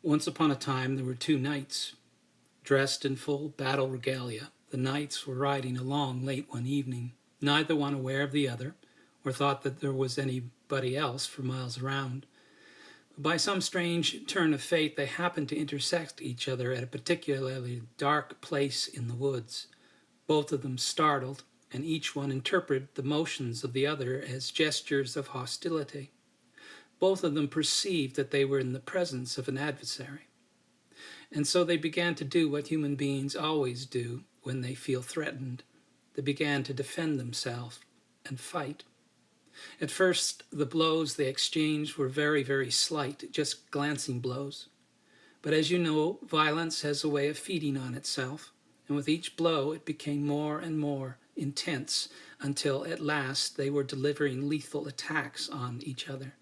Once upon a time there were two knights, dressed in full battle regalia. The knights were riding along late one evening, neither one aware of the other, or thought that there was anybody else for miles around. But by some strange turn of fate, they happened to intersect each other at a particularly dark place in the woods. Both of them startled, and each one interpreted the motions of the other as gestures of hostility. Both of them perceived that they were in the presence of an adversary. And so they began to do what human beings always do when they feel threatened. They began to defend themselves and fight. At first, the blows they exchanged were very, very slight, just glancing blows. But as you know, violence has a way of feeding on itself, and with each blow it became more and more intense until at last they were delivering lethal attacks on each other.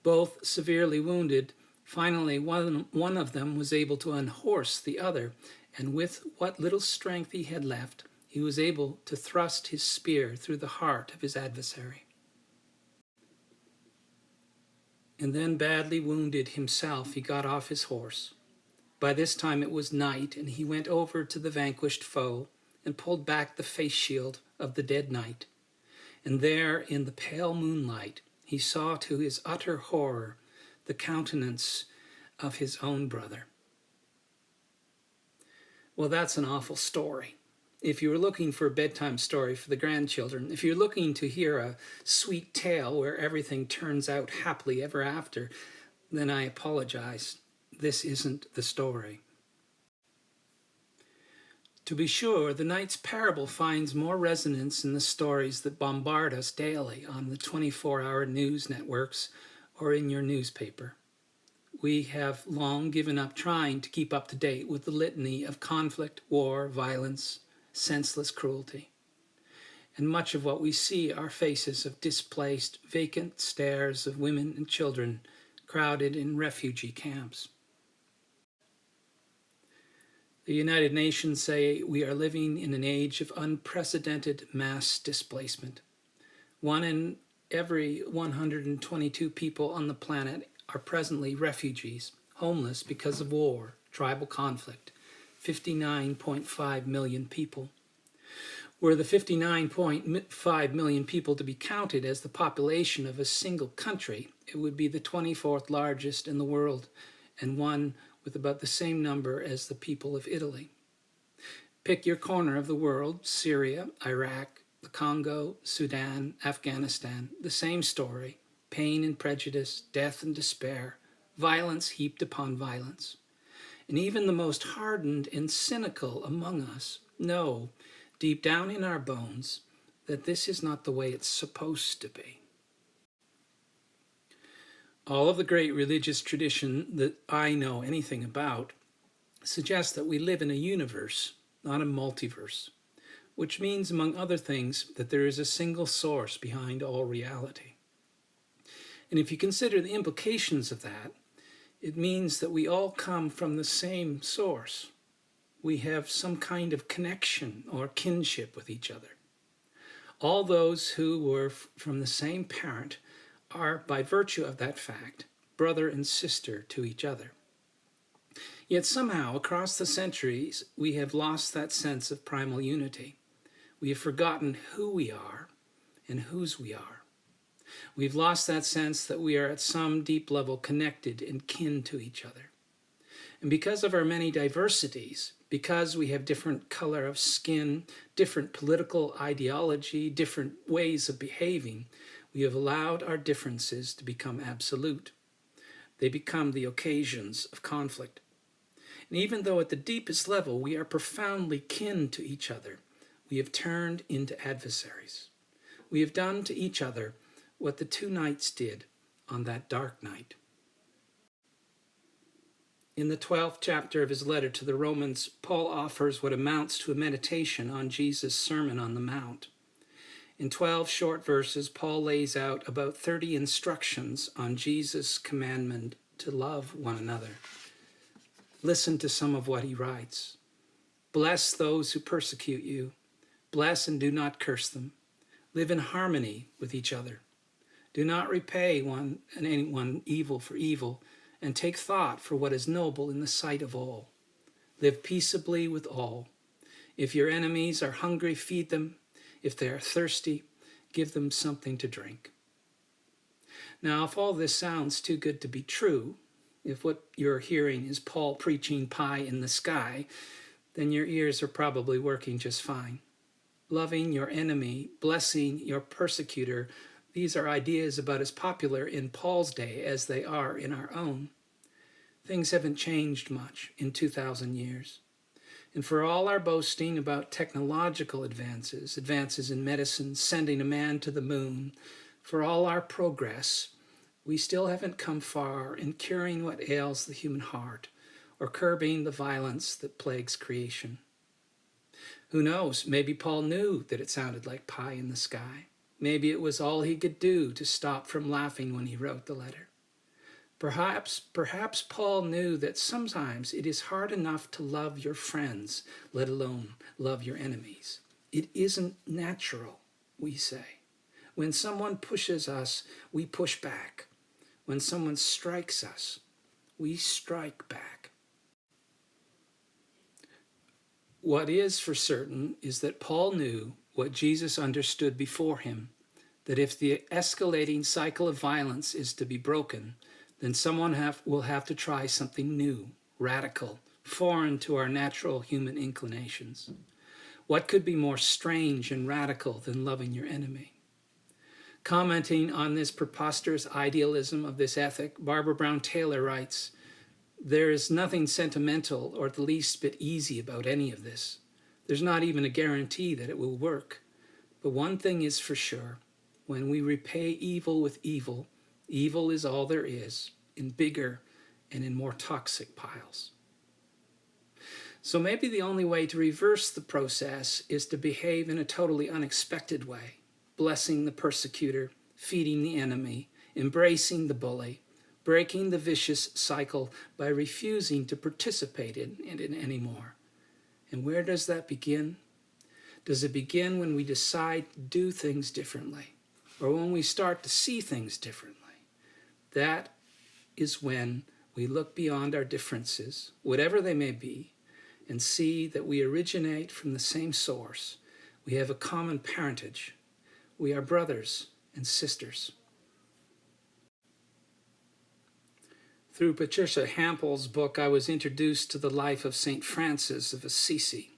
Both severely wounded, finally one of them was able to unhorse the other, and with what little strength he had left, he was able to thrust his spear through the heart of his adversary. And then, badly wounded himself, he got off his horse. By this time it was night, and he went over to the vanquished foe and pulled back the face shield of the dead knight. And there, in the pale moonlight, he saw to his utter horror the countenance of his own brother. Well, that's an awful story. If you were looking for a bedtime story for the grandchildren, if you're looking to hear a sweet tale where everything turns out happily ever after, then I apologize. This isn't the story. To be sure, the knight's parable finds more resonance in the stories that bombard us daily on the 24-hour news networks or in your newspaper. We have long given up trying to keep up to date with the litany of conflict, war, violence, senseless cruelty. And much of what we see are faces of displaced, vacant stares of women and children crowded in refugee camps. The United Nations say we are living in an age of unprecedented mass displacement. 1 in every 122 people on the planet are presently refugees, homeless because of war, tribal conflict, 59.5 million people. Were the 59.5 million people to be counted as the population of a single country, it would be the 24th largest in the world, and one with about the same number as the people of Italy. Pick your corner of the world: Syria, Iraq, the Congo, Sudan, Afghanistan. The same story: pain and prejudice, death and despair, violence heaped upon violence. And even the most hardened and cynical among us know, deep down in our bones, that this is not the way it's supposed to be. All of the great religious tradition that I know anything about suggests that we live in a universe, not a multiverse, which means, among other things, that there is a single source behind all reality. And if you consider the implications of that, it means that we all come from the same source. We have some kind of connection or kinship with each other. All those who were from the same parent are, by virtue of that fact, brother and sister to each other. Yet somehow, across the centuries, we have lost that sense of primal unity. We have forgotten who we are and whose we are. We've lost that sense that we are at some deep level connected and kin to each other. And because of our many diversities, because we have different color of skin, different political ideology, different ways of behaving, we have allowed our differences to become absolute. They become the occasions of conflict. And even though at the deepest level we are profoundly kin to each other, we have turned into adversaries. We have done to each other what the two knights did on that dark night. In the 12th chapter of his letter to the Romans, Paul offers what amounts to a meditation on Jesus' Sermon on the Mount. In 12 short verses, Paul lays out about 30 instructions on Jesus' commandment to love one another. Listen to some of what he writes. Bless those who persecute you. Bless and do not curse them. Live in harmony with each other. Do not repay anyone evil for evil, and take thought for what is noble in the sight of all. Live peaceably with all. If your enemies are hungry, feed them. If they are thirsty, give them something to drink. Now, if all this sounds too good to be true, if what you're hearing is Paul preaching pie in the sky, then your ears are probably working just fine. Loving your enemy, blessing your persecutor, these are ideas about as popular in Paul's day as they are in our own. Things haven't changed much in 2,000 years. And for all our boasting about technological advances, advances in medicine, sending a man to the moon, for all our progress, we still haven't come far in curing what ails the human heart or curbing the violence that plagues creation. Who knows, maybe Paul knew that it sounded like pie in the sky. Maybe it was all he could do to stop from laughing when he wrote the letter. Perhaps Paul knew that sometimes it is hard enough to love your friends, let alone love your enemies. It isn't natural, we say. When someone pushes us, we push back. When someone strikes us, we strike back. What is for certain is that Paul knew what Jesus understood before him, that if the escalating cycle of violence is to be broken, then someone will have to try something new, radical, foreign to our natural human inclinations. What could be more strange and radical than loving your enemy? Commenting on this preposterous idealism of this ethic, Barbara Brown Taylor writes, "There is nothing sentimental or the least bit easy about any of this. There's not even a guarantee that it will work. But one thing is for sure. When we repay evil with evil, evil is all there is, in bigger and in more toxic piles." So maybe the only way to reverse the process is to behave in a totally unexpected way, blessing the persecutor, feeding the enemy, embracing the bully, breaking the vicious cycle by refusing to participate in it anymore. And where does that begin? Does it begin when we decide to do things differently, or when we start to see things differently? That is when we look beyond our differences, whatever they may be, and see that we originate from the same source. We have a common parentage. We are brothers and sisters. Through Patricia Hampel's book, I was introduced to the life of St. Francis of Assisi,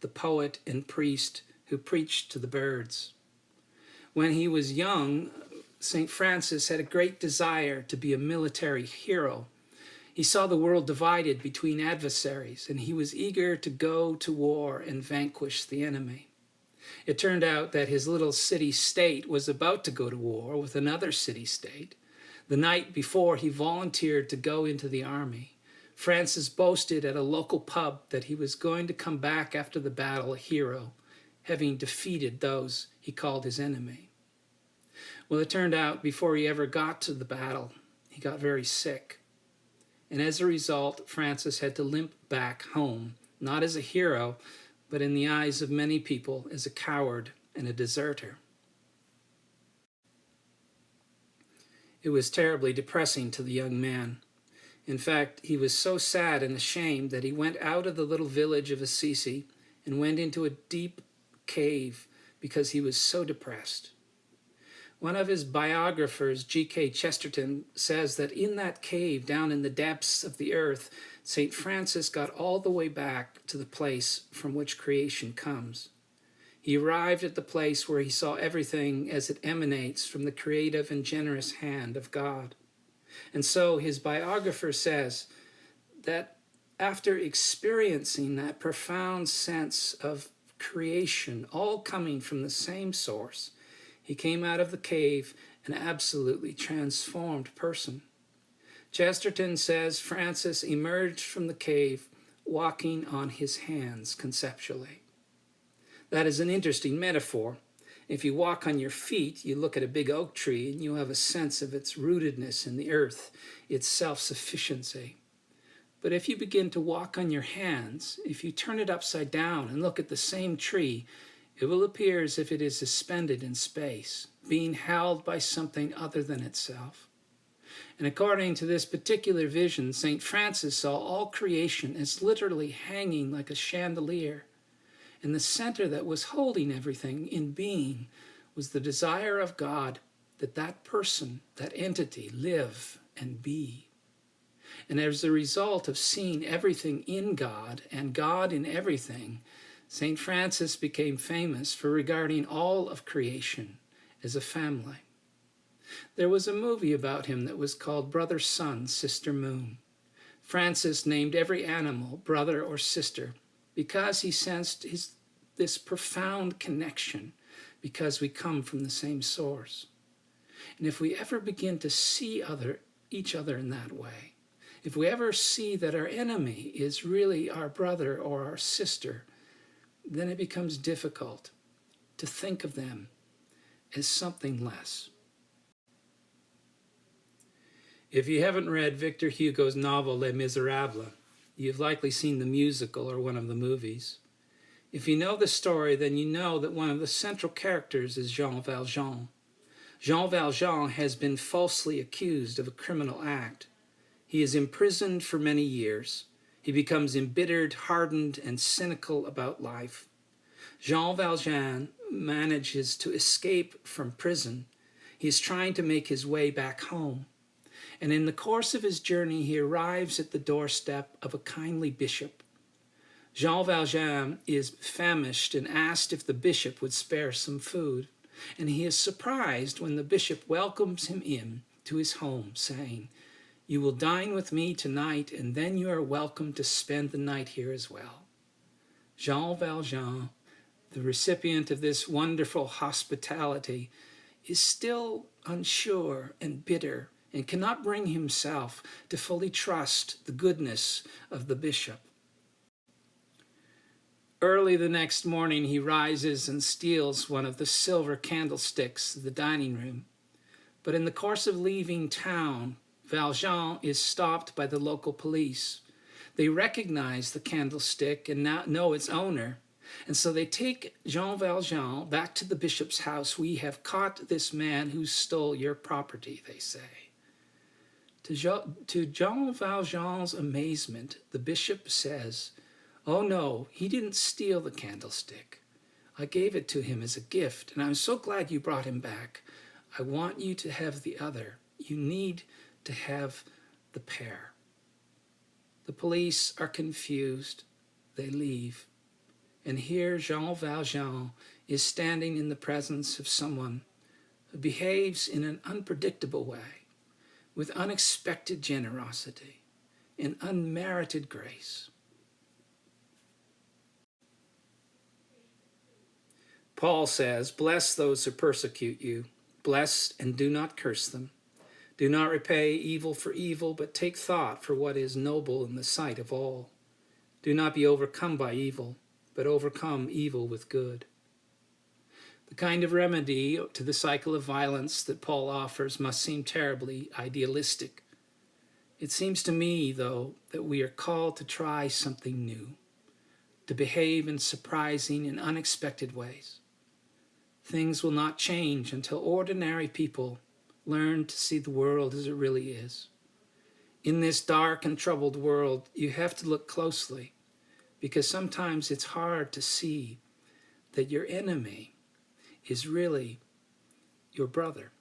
the poet and priest who preached to the birds. When he was young, St. Francis had a great desire to be a military hero. He saw the world divided between adversaries, and he was eager to go to war and vanquish the enemy. It turned out that his little city-state was about to go to war with another city-state. The night before he volunteered to go into the army, Francis boasted at a local pub that he was going to come back after the battle a hero, having defeated those he called his enemy. Well, it turned out before he ever got to the battle, he got very sick. And as a result, Francis had to limp back home, not as a hero, but in the eyes of many people as a coward and a deserter. It was terribly depressing to the young man. In fact, he was so sad and ashamed that he went out of the little village of Assisi and went into a deep cave because he was so depressed. One of his biographers, G.K. Chesterton, says that in that cave down in the depths of the earth, St. Francis got all the way back to the place from which creation comes. He arrived at the place where he saw everything as it emanates from the creative and generous hand of God. And so his biographer says that after experiencing that profound sense of creation, all coming from the same source, he came out of the cave an absolutely transformed person. Chesterton says Francis emerged from the cave walking on his hands conceptually. That is an interesting metaphor. If you walk on your feet, you look at a big oak tree and you have a sense of its rootedness in the earth, its self-sufficiency. But if you begin to walk on your hands, if you turn it upside down and look at the same tree, it will appear as if it is suspended in space, being held by something other than itself. And according to this particular vision, St. Francis saw all creation as literally hanging like a chandelier. And the center that was holding everything in being was the desire of God that that person, that entity, live and be. And as a result of seeing everything in God and God in everything, St. Francis became famous for regarding all of creation as a family. There was a movie about him that was called Brother Sun, Sister Moon. Francis named every animal brother or sister because he sensed this profound connection because we come from the same source. And if we ever begin to see each other in that way, if we ever see that our enemy is really our brother or our sister, then it becomes difficult to think of them as something less. If you haven't read Victor Hugo's novel Les Miserables, you've likely seen the musical or one of the movies. If you know the story, then you know that one of the central characters is Jean Valjean. Jean Valjean has been falsely accused of a criminal act. He is imprisoned for many years. He becomes embittered, hardened, and cynical about life. Jean Valjean manages to escape from prison. He is trying to make his way back home. And in the course of his journey, he arrives at the doorstep of a kindly bishop. Jean Valjean is famished and asked if the bishop would spare some food. And he is surprised when the bishop welcomes him in to his home, saying, "You will dine with me tonight, and then you are welcome to spend the night here as well." Jean Valjean, the recipient of this wonderful hospitality, is still unsure and bitter and cannot bring himself to fully trust the goodness of the bishop. Early the next morning, he rises and steals one of the silver candlesticks of the dining room. But in the course of leaving town, Valjean is stopped by the local police. They recognize the candlestick and now know its owner. And so they take Jean Valjean back to the bishop's house. "We have caught this man who stole your property," they say. To Jean Valjean's amazement, the bishop says, "Oh no, he didn't steal the candlestick. I gave it to him as a gift, and I'm so glad you brought him back. I want you to have the other. You need to have the pair." The police are confused. They leave. And here Jean Valjean is standing in the presence of someone who behaves in an unpredictable way, with unexpected generosity and unmerited grace. Paul says, "Bless those who persecute you. Bless and do not curse them. Do not repay evil for evil, but take thought for what is noble in the sight of all. Do not be overcome by evil, but overcome evil with good." The kind of remedy to the cycle of violence that Paul offers must seem terribly idealistic. It seems to me, though, that we are called to try something new, to behave in surprising and unexpected ways. Things will not change until ordinary people learn to see the world as it really is. In this dark and troubled world, you have to look closely, because sometimes it's hard to see that your enemy is really your brother.